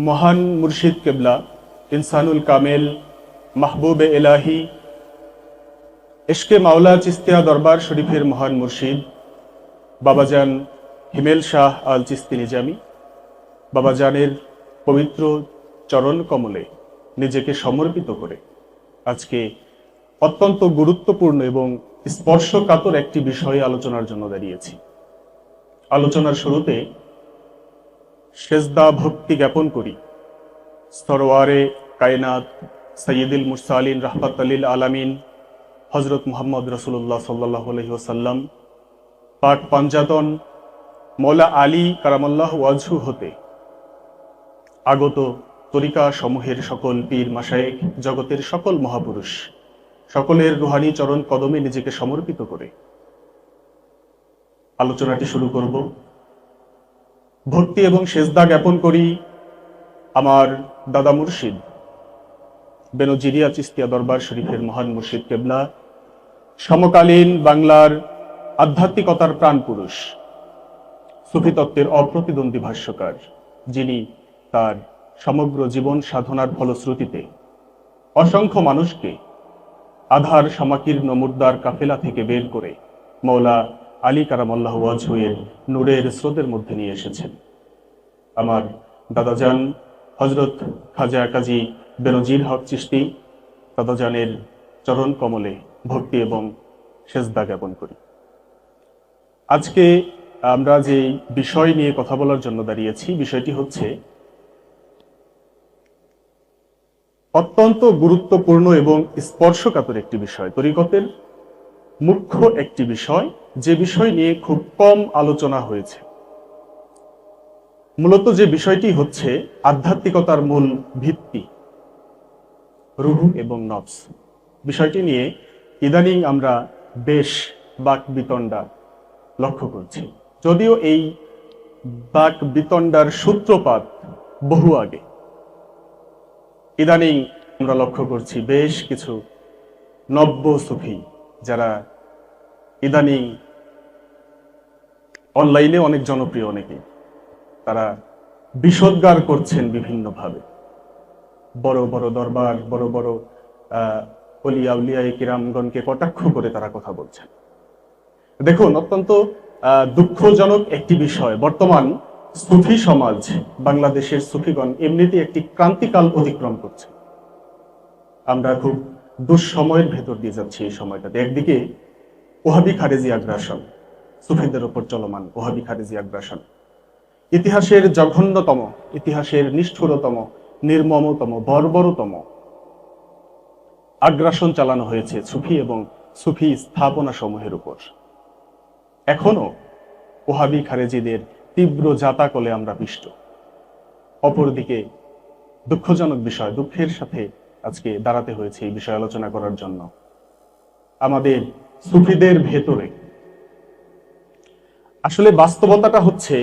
মহান মুর্শিদ কেবলা ইনসানুল কামেল মাহবুবে এলাহি ইশকে মাওলা চিস্তিয়া দরবার শরীফের মহান মুর্শিদ বাবাজান হিমেল শাহ আল চিস্তি নিজামি বাবাজানের পবিত্র চরণ কমলে নিজেকে সমর্পিত করে আজকে অত্যন্ত গুরুত্বপূর্ণ এবং স্পর্শকাতর একটি বিষয়ে আলোচনার জন্য দাঁড়িয়েছি। আলোচনার শুরুতে সেজদা ভক্তি জ্ঞাপন করি সরওয়ারে কায়নাত সৈয়দুল মুরসালিন রাহমাতুল আলামিন হযরত মুহাম্মদ রাসূলুল্লাহ সাল্লাল্লাহু আলাইহি ওয়াসাল্লাম পাক পাঞ্জাতন মৌলা আলী কারামাল্লাহু ওয়াজহু হতে আগত তরিকা সমূহের সকল পীর মাশায়েখ জগতের সকল মহাপুরুষ সকলের রুহানি চরণ কদমে নিজেকে সমর্পিত করে আলোচনাটি শুরু করব। ভক্তি এবং সেজদা জ্ঞাপন করি আমার দাদা মুর্শিদ বেনজিরিয়া চিস্তিয়া দরবার শরীফের মহান মুর্শিদ কেবলা সমকালীন বাংলার আধ্যাত্মিকতার প্রাণ পুরুষ সুফি তত্ত্বের অপ্রতিদ্বন্দ্বী ভাষ্যকার, যিনি তার সমগ্র জীবন সাধনার ফলশ্রুতিতে অসংখ্য মানুষকে আধার সমাকীর্ণ মুর্দার কাফেলা থেকে বের করে মৌলা আলী কারামাল্লাহু ওয়াজহু এর নূরের স্রোতের মধ্যে নিয়ে এসেছেন। আমার দাদাজান হযরত খাজা কাজী বেনজির হক চিশতি দাদাজানের চরণ কমলে ভক্তি এবং সেজদা জ্ঞাপন করি। আজকে আমরা যে বিষয় নিয়ে কথা বলার জন্য দাঁড়িয়েছি, বিষয়টি হচ্ছে অত্যন্ত গুরুত্বপূর্ণ এবং স্পর্শকাতর একটি বিষয়, তরিকতের মুখ্য একটি বিষয়, যে বিষয় নিয়ে খুব কম আলোচনা হয়েছে। মূলত যে বিষয়টি হচ্ছে আধ্যাত্মিকতার মূল ভিত্তি রুহ এবং নফস। বিষয়টি নিয়ে ইদানিং আমরা বেশ বাক বিতণ্ডা লক্ষ্য করছি, যদিও এই বাক বিতণ্ডার সূত্রপাত বহু আগে। ইদানিং আমরা লক্ষ্য করছি বেশ কিছু নব্য সুফি যারা ইদানিং অনলাইনে অনেক জনপ্রিয়, অনেকে তারা বিষোদ্গার করছেন বিভিন্নভাবে। বড় বড় দরবার, বড় বড় ওলিয়া উলিয়ায়ে কিরামগণকে কটাক্ষ করে তারা কথা বলছেন। দেখুন, অত্যন্ত দুঃখজনক একটি বিষয়, বর্তমান সুফি সমাজ, বাংলাদেশের সুফিগণ এমনিতেই একটি ক্রান্তিকাল অতিক্রম করছে। আমরা খুব দুঃসময়ের ভেতর দিয়ে যাচ্ছি এই সময়টাতে। একদিকে ওহাবি খারেজি আগ্রাসন, সুফিদের উপর চলমান ওহাবি খারেজি আগ্রাসন, ইতিহাসের জঘন্যতম, ইতিহাসের নিষ্ঠুরতম, নির্মমতম, বর্বরতম আগ্রাসন চালানো হয়েছে সুফি এবং সুফি স্থাপনা সমূহের উপর। এখনো ওহাবি খারেজিদের তীব্র জাতাকলে আমরা পিষ্ট। অপরদিকে দুঃখজনক বিষয়, দুঃখের সাথে আজকে দাঁড়াতে হয়েছে এই বিষয়ে আলোচনা করার জন্য। আমাদের সুফিদের ভেতরে আসলে বাস্তবতাটা হচ্ছে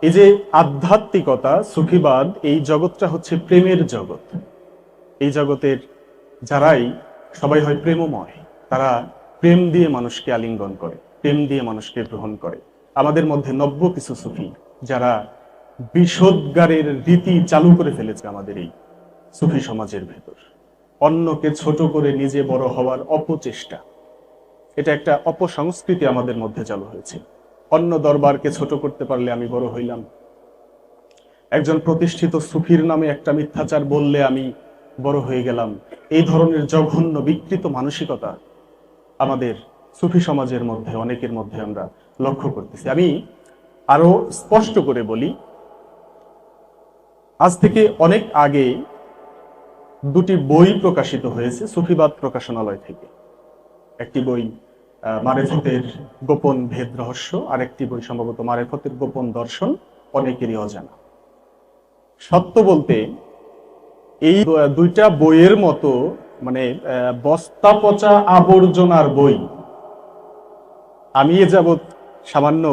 এই যে আধ্যাত্মিকতা, সুফিবাদ, এই জগৎটা হচ্ছে প্রেমের জগৎ। এই জগতের যারাই সবাই হয় প্রেমময়, তারা প্রেম দিয়ে মানুষকে আলিঙ্গন করে, প্রেম দিয়ে মানুষকে গ্রহণ করে। আমাদের মধ্যে নব্য কিছু সুফি যারা বিষোদ্গারের রীতি চালু করে ফেলেছে আমাদের এই সুফি সমাজের ভেতর। অন্যকে ছোট করে নিজে বড় হওয়ার অপচেষ্টা, এটা একটা অপসংস্কৃতি আমাদের মধ্যে চালু হয়েছে। অন্য দরবারকে ছোট করতে পারলে আমি বড় হইলাম, একজন প্রতিষ্ঠিত সুফির নামে একটা মিথ্যাচার বললে আমি বড় হয়ে গেলাম। এই ধরনের জঘন্য বিকৃত মানসিকতা আমাদের সুফি সমাজের মধ্যে অনেকের মধ্যে আমরা লক্ষ্য করতেছি। আমি আরো স্পষ্ট করে বলি, আজ থেকে অনেক আগে দুটি বই প্রকাশিত হয়েছে সুফিবাদ প্রকাশনালয় থেকে। একটি বই মারেফতের গোপন ভেদ রহস্য, আর একটি বই সম্ভবত মারেফতের গোপন দর্শন, অনেকেরই অজানা। সত্য বলতে এই দুইটা বইয়ের মতো মানে বস্তা পচা আবর্জনার বই আমি এ যাবৎ সামান্য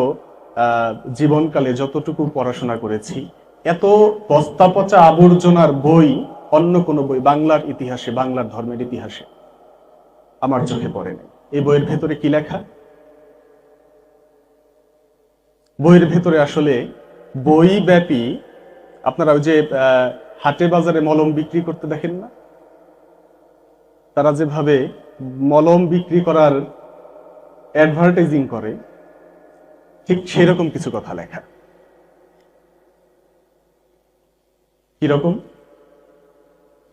জীবনকালে যতটুকু পড়াশোনা করেছি, এত বস্তা পচা আবর্জনার বই অন্য কোনো বই বাংলার ইতিহাসে, বাংলার ধর্মের ইতিহাসে আমার চোখে পড়ে নাই। এই বইয়ের ভেতরে কি লেখা? বইয়ের ভেতরে আসলে বই ব্যাপী আপনারা ওই যে হাটে বাজারে মলম বিক্রি করতে দেখেন না, তারা যেভাবে মলম বিক্রি করার অ্যাডভার্টাইজিং করে, ঠিক সেরকম কিছু কথা লেখা। কিরকম?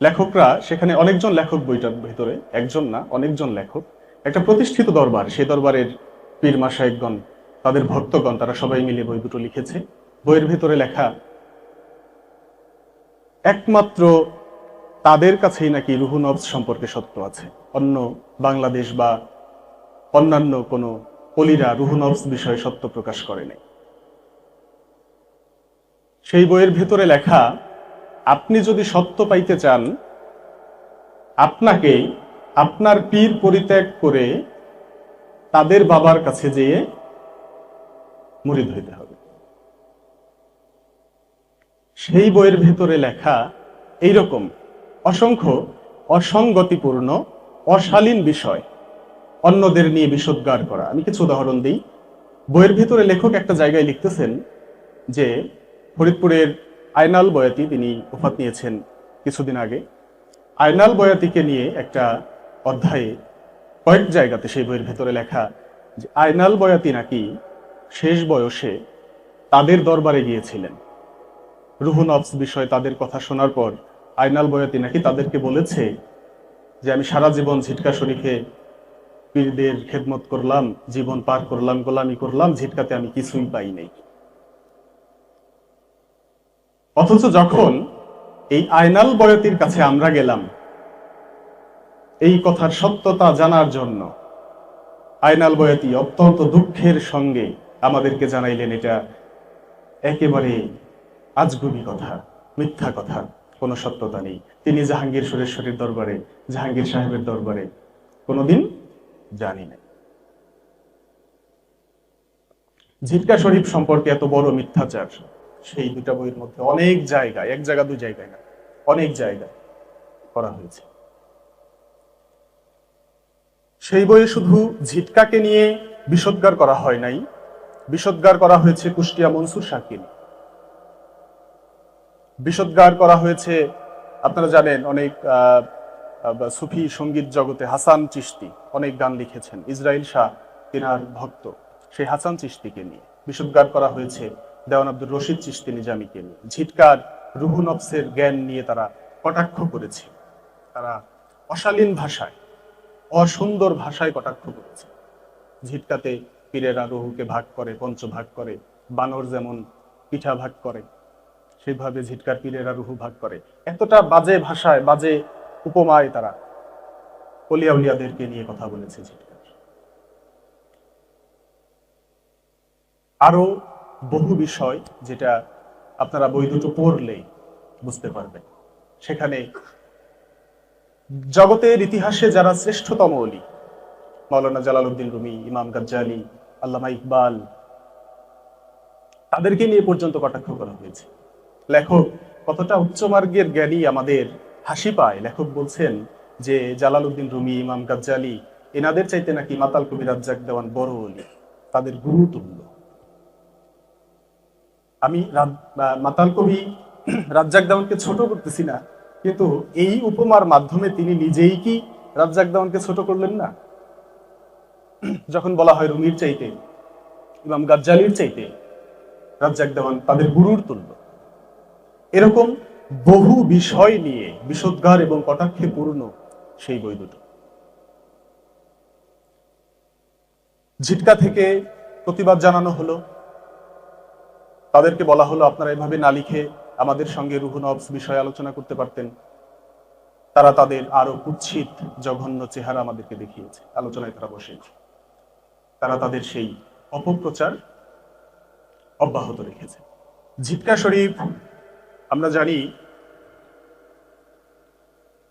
লেখকরা সেখানে, অনেকজন লেখক বইটার ভিতরে, একজন না অনেকজন লেখক, একটা প্রতিষ্ঠিত দরবার, সেই দরবারের পীর মাশায়েখগণ, তাদের ভক্তগণ, তারা সবাই মিলে বই দুটো লিখেছে। বইয়ের ভিতরে লেখা একমাত্র তাদের কাছেই নাকি রুহু নফস সম্পর্কে সত্য আছে, অন্য বাংলাদেশ বা অন্যান্য কোনো অলিরা রুহু নফস বিষয়ে সত্য প্রকাশ করে নাই। সেই বইয়ের ভেতরে লেখা, আপনি যদি সত্য পাইতে চান, আপনাকে আপনার পীর পরিত্যাগ করে তাদের বাবার কাছে যেয়ে মুরিদ হইতে হবে। সেই বইয়ের ভেতরে লেখা এইরকম অসংখ্য অসঙ্গতিপূর্ণ অশালীন বিষয় অন্যদের নিয়ে বিষোদ্গার করা। আমি কিছু উদাহরণ দিই। বইয়ের ভেতরে লেখক একটা জায়গায় লিখতেছেন যে ফরিদপুরের আয়নাল বয়াতি, তিনি ওফাত নিয়েছেন কিছুদিন আগে, আয়নাল বয়াতিকে নিয়ে একটা অধ্যায়ে কয়েক জায়গাতে সেই বইয়ের ভেতরে লেখা যে আয়নাল বয়াতি নাকি শেষ বয়সে তাদের দরবারে গিয়েছিলেন। রুহু নফস বিষয়ে তাদের কথা শোনার পর আয়নাল বয়াতি নাকি তাদেরকে বলেছে যে আমি সারা জীবন ঝিটকা শরীফে পীরদের খেদমত করলাম, জীবন পার করলাম, গোলামি করলাম, ঝিটকাতে আমি কিছুই পাই নাই। অথচ যখন এই আয়নাল বয়াতির কাছে আমরা গেলাম এই কথার সত্যতা জানার জন্য, আয়নাল বয়াতি অত্যন্ত দুঃখের সঙ্গে আমাদেরকে জানাইলেন এটা একেবারে আজগুবি কথা, মিথ্যা কথা, কোনো সত্যতা নেই। তিনি জাহাঙ্গীর সুরেশ্বরীর দরবারে, জাহাঙ্গীর সাহেবের দরবারে কোনোদিন জানি নাই। ঝিটকা শরীফ সম্পর্কে এত বড় মিথ্যাচার সেই দুটা বইয়ের মধ্যে অনেক জায়গায়, এক জায়গা দুই জায়গায় না, অনেক জায়গায় করা হয়েছে। সেই বইয়ে শুধু ঝিটকাকে নিয়ে বিষোদ্গার করা হয় নাই, বিষোদ্গার করা হয়েছে কুষ্টিয়া মনসুর শাকিল, বিষোদ্গার করা হয়েছে, আপনারা জানেন অনেক সুফি সঙ্গীত জগতে হাসান চিশতি অনেক গান লিখেছেন, ইসরাইল শাহ তিনার ভক্ত, সেই হাসান চিশতিকে নিয়ে বিষোদ্গার করা হয়েছে, দেওয়ান আব্দুর রশিদ চিশতি নিজামীকে নিয়ে। ঝিটকার রুহু নফসের জ্ঞান নিয়ে তারা কটাক্ষ করেছে, তারা অশালীন ভাষায়, অসুন্দর ভাষায় কটাক্ষ করেছে। ঝিটকাতে পীরেরা রুহুকে ভাগ করে, পঞ্চভাগ করে, বানর যেমন পিঠা ভাগ করে সেইভাবে ঝিটকার পীরেরা রুহু ভাগ করে। এতটা বাজে ভাষায়, বাজে উপমায় তারা অলিয়া উলিয়াদেরকে নিয়ে কথা বলেছে ঝিটকার। আরো বহু বিষয় যেটা আপনারা বই দুটো পড়লে বুঝতে পারবেন। সেখানে জগতের ইতিহাসে যারা শ্রেষ্ঠতম অলি, মাওলানা জালালউদ্দিন রুমি, ইমাম গাজ্জালি, আল্লামা ইকবাল, তাদেরকে নিয়ে পর্যন্ত কটাক্ষ করা হয়েছে। লেখক কতটা উচ্চমার্গের জ্ঞানী আমাদের হাসি পায়। লেখক বলছেন যে জালালউদ্দিন রুমি, ইমাম গাজ্জালি, এনাদের চাইতে নাকি মাতাল কবি রাজ্জাক দেওয়ান বড় অলি, তাদের গুরু তুল্য। আমি মাতাল কবি রাজ্জাক দেওয়ানকে ছোট করতেছি না, কিন্তু এই উপমার মাধ্যমে তিনি নিজেই কি রাজ্জাক দেওয়ানকে ছোট করলেন না? যখন বলা হয় রুমির চাইতে, ইমাম গাজ্জালির চাইতে রাজ্জাক দেওয়ান তাদের গুরুর তুল্য। এরকম বহু বিষয় নিয়ে বিষোদ্গার এবং কটাক্ষে পূর্ণ সেই বই দুটো। ঝিটকা থেকে প্রতিবাদ জানানো হলো, তাদেরকে বলা হলো আপনারা এভাবে না লিখে আমাদের সঙ্গে রুহু নফস বিষয়ে আলোচনা করতে পারতেন। তারা তাদের আরো কুৎসিত জঘন্য চেহারা আমাদেরকে দেখিয়েছে, আলোচনায় তারা বসেছে। তারা তাদের সেই অপপ্রচার অব্যাহত রেখেছে। ঝিটকা শরীফ আমরা জানি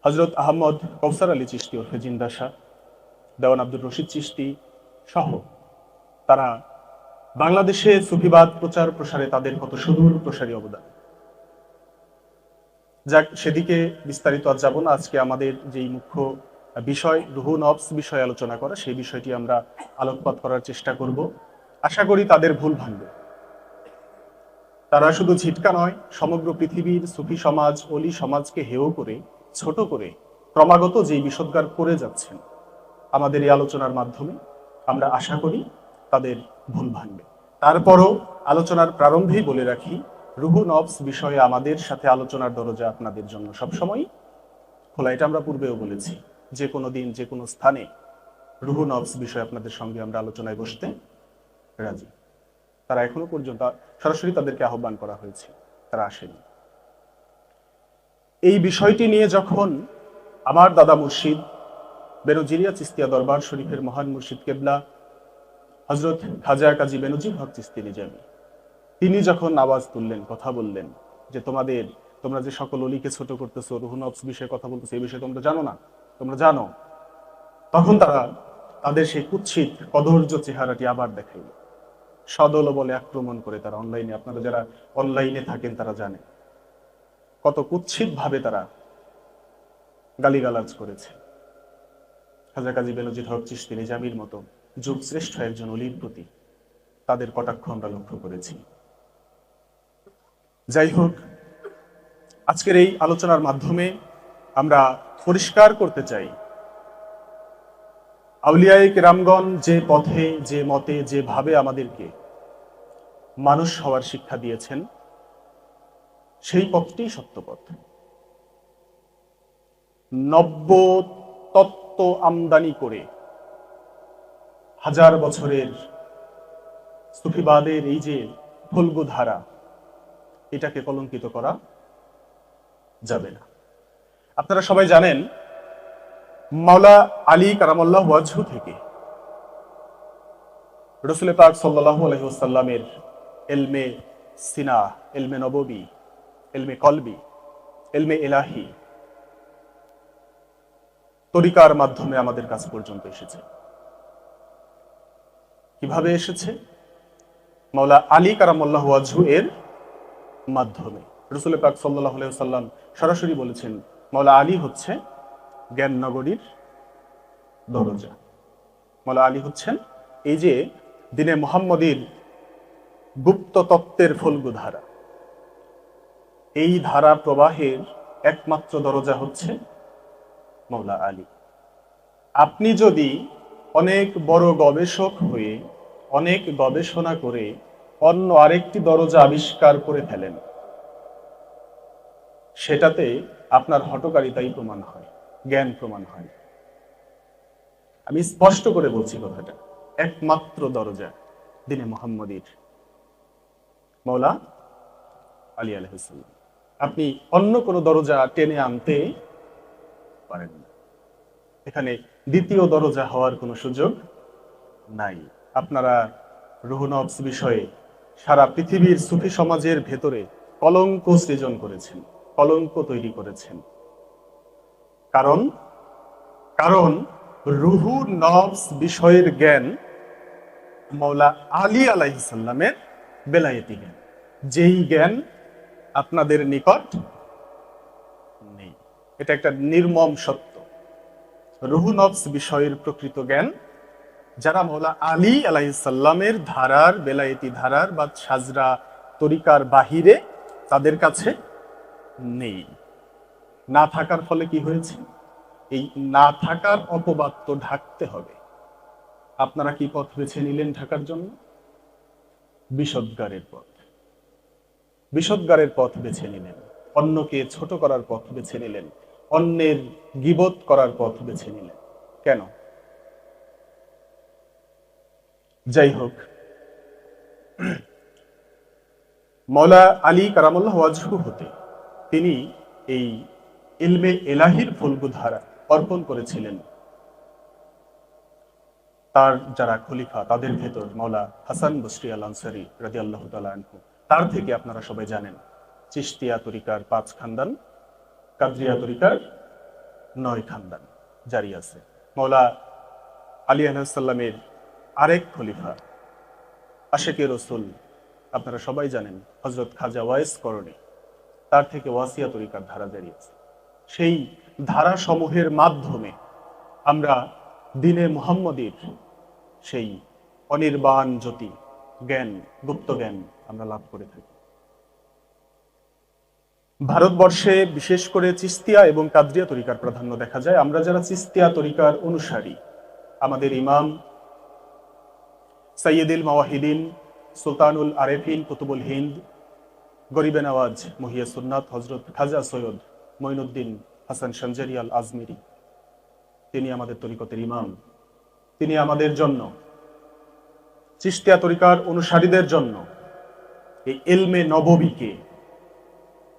হযরত আহমদ কৌসার আলী চিশতি ওরফে জিন্দা শাহ, দেওয়ান আব্দুর রশিদ চিশতি সহ তারা বাংলাদেশে সুফিবাদ প্রচার প্রসারে তাদের কত সুদূর প্রসারী অবদান। যাক, সেদিকে বিস্তারিত আজ যাব না। আজকে আমাদের যেই মুখ্য বিষয় রুহু নফস বিষয়ে আলোচনা করা, সেই বিষয়টি আমরা আলোকপাত করার চেষ্টা করব। আশা করি তাদের ভুল ভাঙবে। তারা শুধু ঝিটকা নয়, সমগ্র পৃথিবীর সুফি সমাজ, অলি সমাজকে হেয় করে, ছোট করে ক্রমাগত যে বিষোদ্গার করে যাচ্ছেন, আমাদের এই আলোচনার মাধ্যমে আমরা আশা করি তাদের ভুল ভাঙবে। তারপরও আলোচনার প্রারম্ভেই বলে রাখি, রুহু নফস বিষয়ে আমাদের সাথে আলোচনার দরজা আপনাদের জন্য সবসময় খোলা। এটা আমরা পূর্বেও বলেছি, যে কোনো দিন যে কোনো স্থানে রুহু নফস বিষয়ে আপনাদের সঙ্গে আমরা আলোচনায় বসতে রাজি। তারা এখনো পর্যন্ত সরাসরি তাদেরকে আহ্বান করা হয়েছে, তারা আসেনি। এই বিষয়টি নিয়ে যখন আমার দাদা মুর্শিদ বেনজিরিয়া চিস্তিয়া দরবার শরীফের মহান মুর্শিদ কেবলা হযরত খাজা কাজী বেনজির হক চিস্তি নিজামী তিনি যখন আওয়াজ তুললেন, কথা বললেন যে তোমরা যে সকল অলিকে ছোট করতেছো, রুহু নফস বিষয়ে কথা বলতেছো, এই বিষয়ে তোমরা জানো না, তোমরা জানো, তখন তারা তাদের সেই কুৎসিত কদর্য চেহারাটি আবার দেখাইল। সদল বলে আক্রমণ করে তারা অনলাইনে, আপনারা যারা অনলাইনে থাকেন তারা জানেন কত কুৎসিত ভাবে তারা গালিগালাজ করেছে খাজা কাজী বেনজির হক চিশতি নিজামীর মতো যুগ শ্রেষ্ঠ একজন অলির প্রতি। তাদের কটাক্ষ আমরা লক্ষ্য করেছি। যাই হোক, আজকের এই আলোচনার মাধ্যমে আমরা পরিষ্কার করতে চাই, আউলিয়ায়ে কেরামগণ যে পথে, যে মতে, যেভাবে আমাদেরকে মানুষ হওয়ার শিক্ষা দিয়েছেন, সেই পথটি সত্য পথ। নব্য তত্ত্ব আমদানি করে হাজার বছরের সুফিবাদের এই যে ফল্গু ধারা, এটাকে কলঙ্কিত করা যাবে না। আপনারা সবাই জানেন, মাওলা আলী কারামাল্লাহ ওয়াজহু থেকে রাসূল পাক সাল্লাল্লাহু আলাইহি ওয়াসাল্লামের ইলমে সিনা, ইলমে নববী, ইলমে কলবি, ইলমে ইলাহি তরিকার মাধ্যমে আমাদের কাছ পর্যন্ত এসেছে। কিভাবে এসেছে? মাওলা আলী কারামাল্লাহু ওয়াজহু এর মাধ্যমে। রাসূল পাক সাল্লাল্লাহু আলাইহি ওয়াসাল্লাম সরাসরি বলেছেন, মাওলা আলী হচ্ছে জ্ঞান নগরীর দরজা। মাওলা আলী হচ্ছেন এই যে দিনে মুহাম্মদীর গুপ্ত তত্ত্বের ফল্গু ধারা, এই ধারা প্রবাহের একমাত্র দরজা হচ্ছে মাওলা আলী। আপনি যদি অনেক বড় গবেষক হয়ে অনেক গবেষণা করে অন্য আরেকটি দরজা আবিষ্কার করে ফেলেন, সেটাতে আপনার হঠকারিতাই প্রমাণ হয়, জ্ঞান প্রমাণ হয়। আমি স্পষ্ট করে বলছি কথাটা, একমাত্র দরজা দিনে মুহাম্মদীর মাওলা আলী আলাইহিস সালাম। আপনি অন্য কোন দরজা টেনে আনতে পারেন না। এখানে দ্বিতীয় দরজা হওয়ার কোনো সুযোগ নাই। আপনারা রুহু নফস বিষয়ে সারা পৃথিবীর সুফি সমাজের ভেতরে কলঙ্ক সৃজন করেছেন, কলঙ্ক তৈরি করেছেন। কারণ কারণ রুহু নফস বিষয়ের জ্ঞান মাওলা আলী আলাইহিস সালামের বেলায়েতি জ্ঞান, যেই জ্ঞান আপনাদের নিকট নেই। এটা একটা নির্মম সত্য। রুহু নফস বিষয়ের প্রকৃত জ্ঞান যারা মাওলা আলী আলাইহিস সালামের ধারার, বেলায়েতি ধারার বা সাজরা তরিকার বাহিরে, তাদের কাছে নেই। না থাকার ফলে কি হয়েছে? এই না থাকার অপবাদ তো ঢাকতে হবে। আপনারা কি পথ বেছে নিলেন ঢাকার জন্য? বিষোদ্গারের পথ। বিষোদ্গারের পথ বেছে নিলেন, অন্যকে ছোট করার পথ বেছে নিলেন, অন্যের গীবত করার পথ বেছে নিলেন। কেন? যাই হোক, মাওলা আলী কারামাল্লাহ ওয়াজহু হতে তিনি এই ইলমে এলাহির ফল্গু ধারা অর্পণ করেছিলেন তার যারা খলিফা, তাদের ভেতর মাওলা হাসান বসরি আল আনসারী রাদিয়াল্লাহু তাআলা আনহু। তার থেকে আপনারা সবাই জানেন চিশতিয়া তরিকার 5 খানদান, কাদরিয়া তরিকার 9 খানদান জারি আছে। মাওলা আলী আলাইহিস সালামের আরেক খলিফা আশেকে রসুল, আপনারা সবাই জানেন হযরত খাজা ওয়াইস করণী, তার থেকে ওয়াসিয়া তরিকার ধারা জারি আছে। সেই ধারা সমূহের মাধ্যমে আমরা দিনে মুহাম্মদীর সেই অনির্বাণ জ্যোতি জ্ঞান, গুপ্ত জ্ঞান আমরা লাভ করে থাকি। ভারতবর্ষে বিশেষ করে চিস্তিয়া এবং কাদরিয়া তরিকার প্রাধান্য দেখা যায়। আমরা যারা চিস্তিয়া তরিকার অনুসারী, আমাদের ইমাম সৈয়দুল মাওয়াহিদিন, সুলতানুল আরেফিন, কুতুবুল হিন্দ, গরিবে নওয়াজ মুহিয়ে সুন্নাত হযরত খাজা সৈয়দ মঈনুদ্দিন হাসান সঞ্জারি আল আজমিরি, তিনি আমাদের তরিকতের ইমাম। তিনি আমাদের জন্য, চিস্তিয়া তরিকার অনুসারীদের জন্য এই ইলমে নববীকে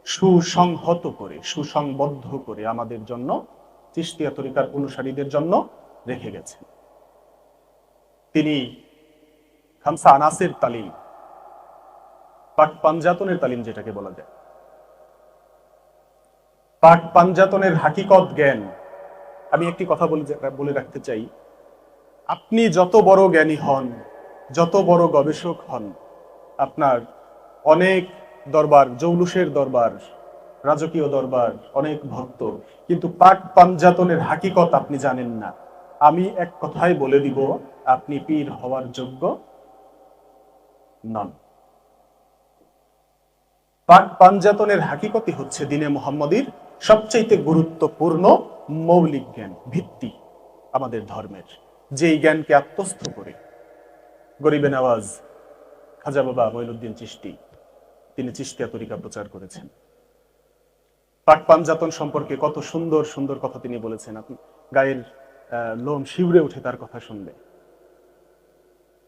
সুসংহত করে, সুসংবদ্ধ করে আমাদের জন্য, চিস্তিয়া তরিকার অনুসারীদের জন্য রেখে গেছেন। তিনি খামসা আনাসের তালিম, পাক পাঞ্জাতনের তালিম যেটাকে বলা যায়, পাক পাঞ্জাতনের হাকিকত জ্ঞান। আমি একটি কথা বলে রাখতে চাই, আপনি যত বড় জ্ঞানী হন, যত বড় গবেষক হন, আপনার অনেক দরবার, জৌলুসের দরবার, রাজকীয় দরবার, অনেক ভক্ত, কিন্তু পাক পাঞ্জাতনের হাকিকত আপনি জানেন না, আমি এক কথায় বলে দিব, আপনি পীর হওয়ার যোগ্য নন। পাক পাঞ্জাতনের হাকিকতই হচ্ছে দিনে মুহাম্মদীর সবচাইতে গুরুত্বপূর্ণ মৌলিক জ্ঞান, ভিত্তি আমাদের ধর্মের, যেই জ্ঞানকে আত্মস্থ করে গরিবে নওয়াজ খাজা বাবা মঈনুদ্দিন চিশতি তিনি চিশতিয়া তরিকা প্রচার করেছেন। পাক পাঞ্জাতন সম্পর্কে কত সুন্দর সুন্দর কথা তিনি বলেছেন, আপনি গায়ের লোম শিউরে উঠে তার কথা শুনলে।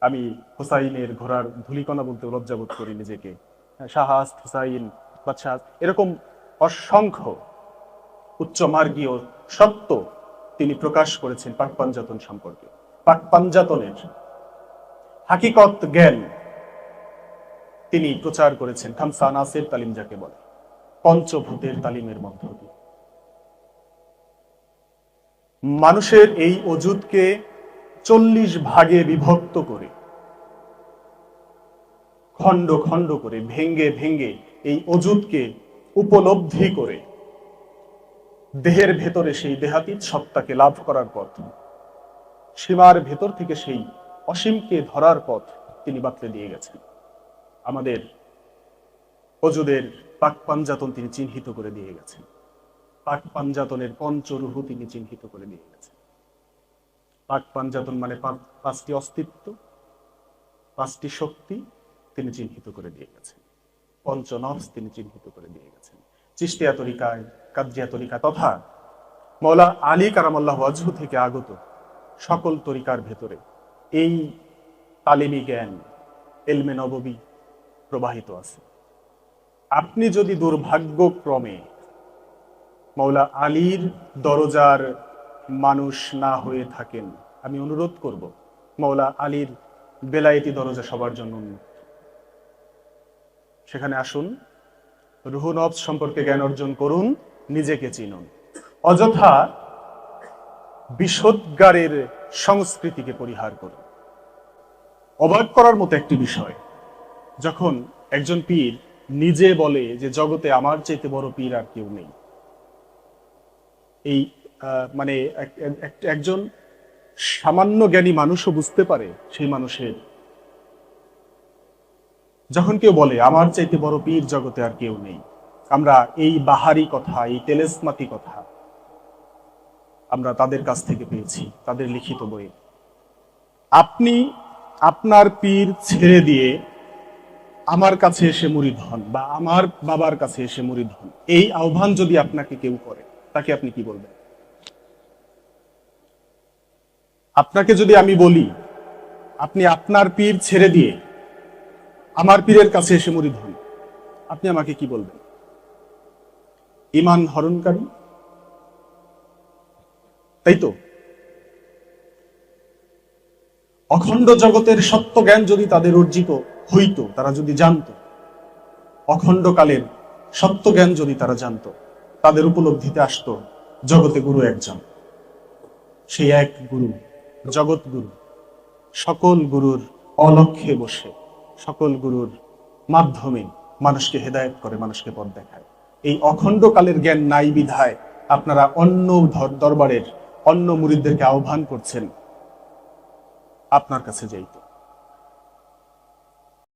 আমি হুসাইনের ঘোড়ার ধুলিকণা বলতে লজ্জাবোধ করি নিজেকে। শাহাস্ত, হুসাইন, বাদশাহ, এরকম অসংখ্য উচ্চমার্গীয় সত্য তিনি প্রকাশ করেছেন পাক পাঞ্জাতন সম্পর্কে। পাক পাঞ্জাতনের হাকিকত জ্ঞান তিনি প্রচার করেছেন খামসা আনাসের তালিম যাকে বলে, পঞ্চভূতের তালিমের মধ্য দিয়ে। মানুষের এই অজুদকে 40 ভাগে বিভক্ত করে, খণ্ড খণ্ড করে, ভেঙ্গে ভেঙ্গে এই অজুদকে উপলব্ধি করে দেহের ভেতরে সেই দেহাতীত সত্তাকে লাভ করার পথ, সীমার ভেতর থেকে সেই অসীমকে ধরার পথ তিনি বাতলে দিয়ে গেছেন। আমাদের অজুদের পাক পাঞ্জাতন তিনি চিহ্নিত করে দিয়ে গেছেন। পাক পাঞ্জাতনের পঞ্চরূহ তিনি চিহ্নিত করে দিয়ে গেছেন। পাক পাঞ্জাতন মানে পাঁচটি অস্তিত্ব, পাঁচটি শক্তি তিনি চিহ্নিত করে দিয়ে গেছেন। পঞ্চনফস তিনি চিহ্নিত করে দিয়ে গেছেন। চিশতিয়া তরিকায়, কাদরিয়া তরিকা তথা মওলা আলী কারামাল্লাহু ওয়াজহু থেকে আগত সকল তরিকার ভেতরে এই তালিমি জ্ঞান, ইলমে নববী প্রবাহিত আছে। আপনি যদি দুর্ভাগ্যক্রমে মওলা আলীর দরজার মানুষ না হয়ে থাকেন, আমি অনুরোধ করব, মওলা আলীর বেলায়েতি দরজা সবার জন্য উন্মুক্ত। সেখানে আসুন, রুহ নফস সম্পর্কে জ্ঞান অর্জন করুন, নিজেকে চিনুন। অযথা বিষোদ্গারের সংস্কৃতিকে পরিহার করুন। অবাক করার মতো একটি বিষয়, যখন একজন পীর নিজে বলে যে জগতে আমার চাইতে বড় পীর আর কেউ নেই। এই মানে একজন সামান্য জ্ঞানী মানুষও বুঝতে পারে সেই মানুষের, যখন কেউ বলে আমার চাইতে বড় পীর জগতে আর কেউ নেই। আমরা এই বাহারি কথা, এই তেলেসমাতি কথা আমরা তাদের কাছ থেকে পেয়েছি, তাদের লিখিত বইয়ে। আপনি আপনার পীর ছেড়ে দিয়ে আমার কাছে এসে মুরিদ হন, বা আমার বাবার কাছে এসে মুরিদ হন, এই আহ্বান যদি আপনাকে কেউ করে, তাকে আপনি কি বলবেন? আপনাকে যদি আমি বলি আপনি আপনার পীর ছেড়ে দিয়ে আমার পীরের কাছে এসে মুরিদ হন, আপনি আমাকে কি বলবেন? ঈমান হরণকারী, তাই তো? অখণ্ড জগতের সত্য জ্ঞান যদি তাদের অর্জিত হইতো, তারা যদি জানতো, অখণ্ড কালের সত্য জ্ঞান যদি তারা জানতো, তাদের উপলব্ধিতে আসতো জগতে গুরু একজন, সেই এক গুরু, জগৎ গুরু, সকল গুরুর অলক্ষ্যে বসে, সকল গুরুর মাধ্যমে মানুষকে হেদায়েত করে, মানুষকে পথ দেখায়। এই অখণ্ড কালের জ্ঞান নাই বিধায় আপনারা অন্য দরবারের অন্য মুরিদদেরকে আহ্বান করছেন আপনার কাছে যাইতে।